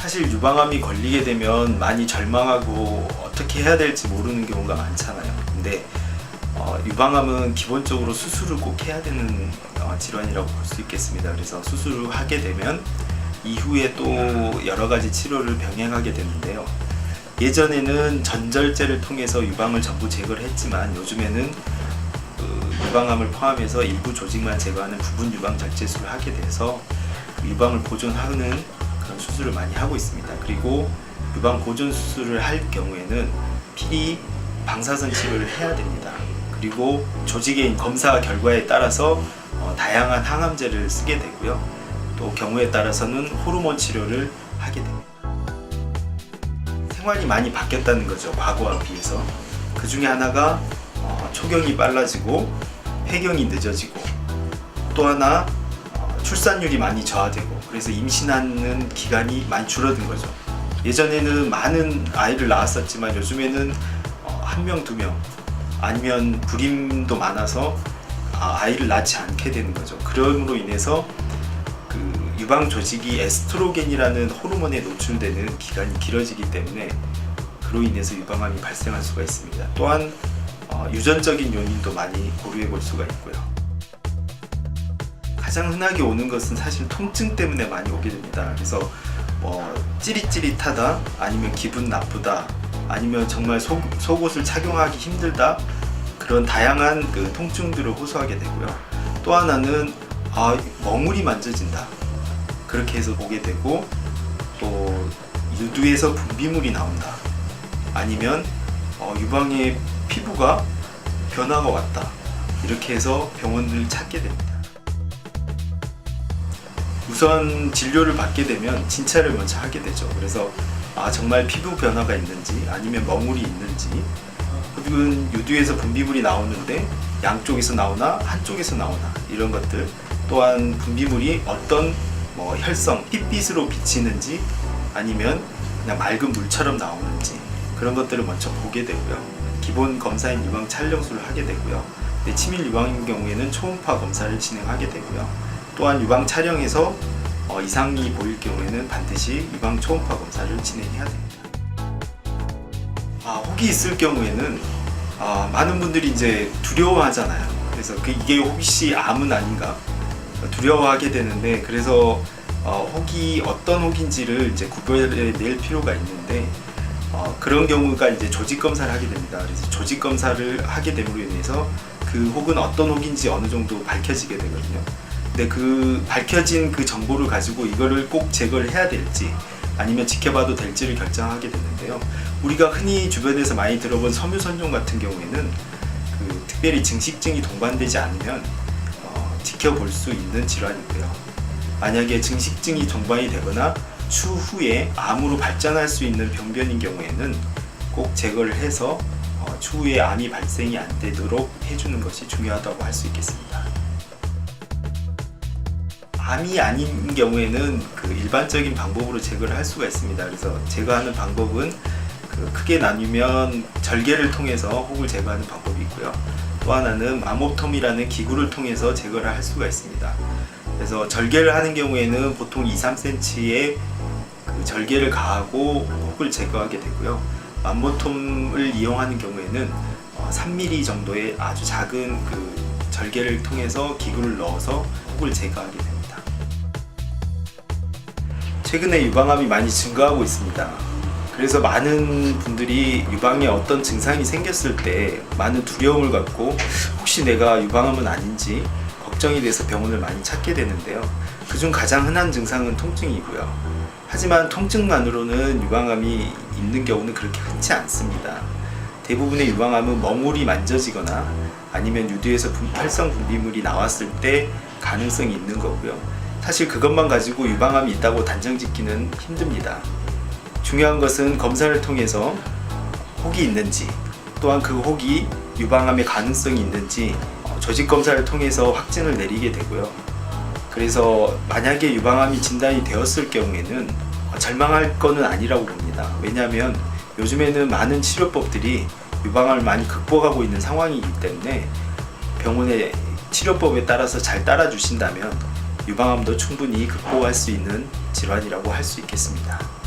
사실 유방암이 걸리게 되면 많이 절망하고 어떻게 해야 될지 모르는 경우가 많잖아요. 근데 유방암은 기본적으로 수술을 꼭 해야 되는 질환이라고 볼 수 있겠습니다. 그래서 수술을 하게 되면 이후에 또 여러 가지 치료를 병행하게 되는데요. 예전에는 전절제를 통해서 유방을 전부 제거를 했지만 요즘에는 유방암을 포함해서 일부 조직만 제거하는 부분 유방 절제술을 하게 돼서 유방을 보존하는 그런 수술을 많이 하고 있습니다. 그리고 유방 보존 수술을 할 경우에는 필히 방사선 치료를 해야 됩니다. 그리고 조직의 검사 결과에 따라서 다양한 항암제를 쓰게 되고요. 또 경우에 따라서는 호르몬 치료를 하게 됩니다. 생활이 많이 바뀌었다는 거죠. 과거와 비해서. 그 중에 하나가 초경이 빨라지고 폐경이 늦어지고, 또 하나 출산율이 많이 저하되고, 그래서 임신하는 기간이 많이 줄어든 거죠. 예전에는 많은 아이를 낳았었지만 요즘에는 1명, 2명 아니면 불임도 많아서 아이를 낳지 않게 되는 거죠. 그럼으로 인해서 그 유방 조직이 에스트로겐이라는 호르몬에 노출되는 기간이 길어지기 때문에 그로 인해서 유방암이 발생할 수가 있습니다. 또한 유전적인 요인도 많이 고려해 볼 수가 있고요. 가장 흔하게 오는 것은 사실 통증 때문에 많이 오게 됩니다. 그래서 찌릿찌릿하다, 아니면 기분 나쁘다, 아니면 정말 속옷을 착용하기 힘들다, 그런 다양한 그 통증들을 호소하게 되고요. 또 하나는 멍울이 만져진다, 그렇게 해서 오게 되고, 또 유두에서 분비물이 나온다, 아니면 유방의 피부가 변화가 왔다, 이렇게 해서 병원을 찾게 됩니다. 우선 진료를 받게 되면 진찰을 먼저 하게 되죠. 그래서 정말 피부 변화가 있는지, 아니면 멍울이 있는지, 혹은 유두에서 분비물이 나오는데 양쪽에서 나오나 한쪽에서 나오나, 이런 것들, 또한 분비물이 어떤 혈성, 핏빛으로 비치는지 아니면 그냥 맑은 물처럼 나오는지, 그런 것들을 먼저 보게 되고요. 기본 검사인 유방 촬영술을 하게 되고요. 치밀 유방인 경우에는 초음파 검사를 진행하게 되고요. 또한 유방 촬영에서 이상이 보일 경우에는 반드시 유방 초음파 검사를 진행해야 됩니다. 혹이 있을 경우에는 많은 분들이 이제 두려워하잖아요. 그래서 이게 혹시 암은 아닌가 두려워하게 되는데, 그래서 혹이 어떤 혹인지를 이제 구별해낼 필요가 있는데, 그런 경우가 이제 조직 검사를 하게 됩니다. 그래서 조직 검사를 하게 됨으로 인해서 그 혹은 어떤 혹인지 어느 정도 밝혀지게 되거든요. 근데 그 밝혀진 그 정보를 가지고 이거를 꼭 제거를 해야 될지 아니면 지켜봐도 될지를 결정하게 되는데요. 우리가 흔히 주변에서 많이 들어본 섬유선종 같은 경우에는 특별히 증식증이 동반되지 않으면 지켜볼 수 있는 질환이고요. 만약에 증식증이 동반이 되거나 추후에 암으로 발전할 수 있는 병변인 경우에는 꼭 제거를 해서 추후에 암이 발생이 안 되도록 해주는 것이 중요하다고 할 수 있겠습니다. 암이 아닌 경우에는 일반적인 방법으로 제거를 할 수가 있습니다. 그래서 제거하는 방법은 크게 나뉘면 절개를 통해서 혹을 제거하는 방법이 있고요. 또 하나는 마모톰이라는 기구를 통해서 제거를 할 수가 있습니다. 그래서 절개를 하는 경우에는 보통 2-3cm의 절개를 가하고 혹을 제거하게 되고요. 마모톰을 이용하는 경우에는 3mm 정도의 아주 작은 절개를 통해서 기구를 넣어서 혹을 제거하게 됩니다. 최근에 유방암이 많이 증가하고 있습니다. 그래서 많은 분들이 유방에 어떤 증상이 생겼을 때 많은 두려움을 갖고 혹시 내가 유방암은 아닌지 걱정이 돼서 병원을 많이 찾게 되는데요. 그중 가장 흔한 증상은 통증이고요. 하지만 통증만으로는 유방암이 있는 경우는 그렇게 흔치 않습니다. 대부분의 유방암은 멍울이 만져지거나 아니면 유두에서 활성 분비물이 나왔을 때 가능성이 있는 거고요. 사실 그것만 가지고 유방암이 있다고 단정짓기는 힘듭니다. 중요한 것은 검사를 통해서 혹이 있는지, 또한 그 혹이 유방암의 가능성이 있는지 조직 검사를 통해서 확진을 내리게 되고요. 그래서 만약에 유방암이 진단이 되었을 경우에는 절망할 거는 아니라고 봅니다. 왜냐하면 요즘에는 많은 치료법들이 유방암을 많이 극복하고 있는 상황이기 때문에 병원의 치료법에 따라서 잘 따라 주신다면 유방암도 충분히 극복할 수 있는 질환이라고 할 수 있겠습니다.